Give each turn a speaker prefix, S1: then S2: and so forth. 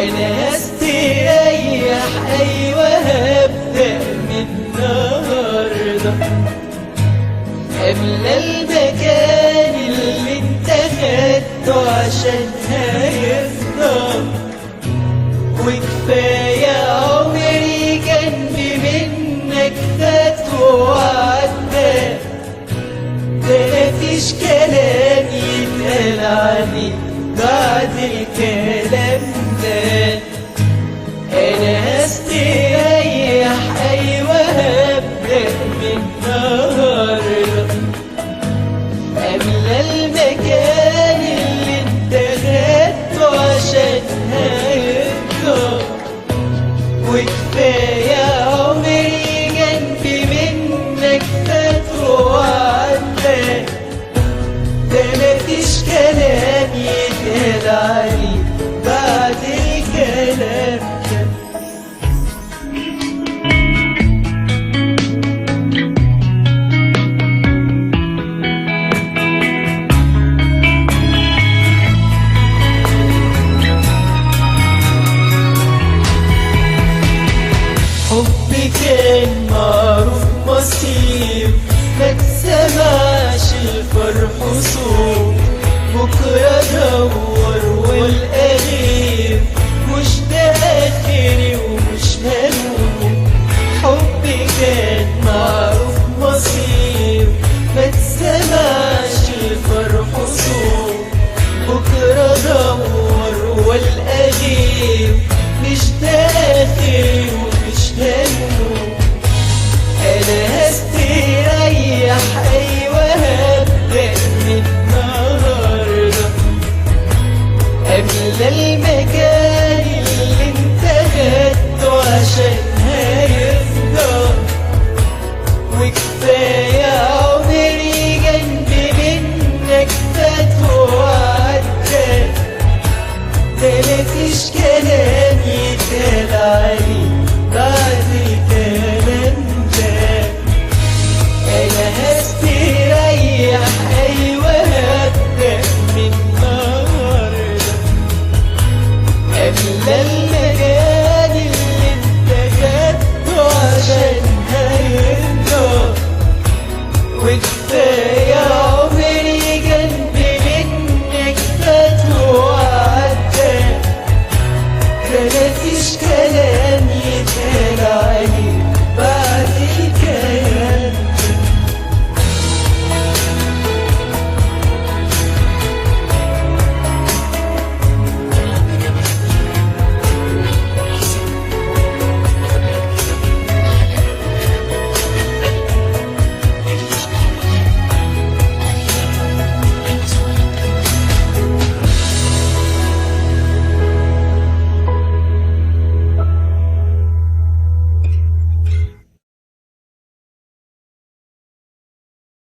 S1: انا هستريح، ايوه هبدأ من النهارده. املى المكان اللي انت خدته عشان هيفضل، وكفاية عمري جنبي منك فات وعدى. ده مفيش كلام يتقال عليه بعد الكلام ده. انا هستريح، ايوه هبدأ من النهارده. املى المكان اللي انت خدته عشان هيفضل، وكفاية عمري جنبي منك فات وعدى. ده مفيش كلام يتقال عليه بعد الكلام ده. حبي كان معروف مصير، ما تسمعش الفرح صوت. بكرة دور والقى غير، مش ده آخري ومش هموت. حبي كان معروف مصير، ما تسمعش الفرح صوت. بكرة دور والقى غير، مش ده آخري ومش هموت. انا هستريح، ايوه هبدأ من النهارده. املى المكان اللي انت خدته عشان هيفضل، وكفاية عمري جنبي منك فات وعدى. ده مفيش كلام يتقال عليه بعد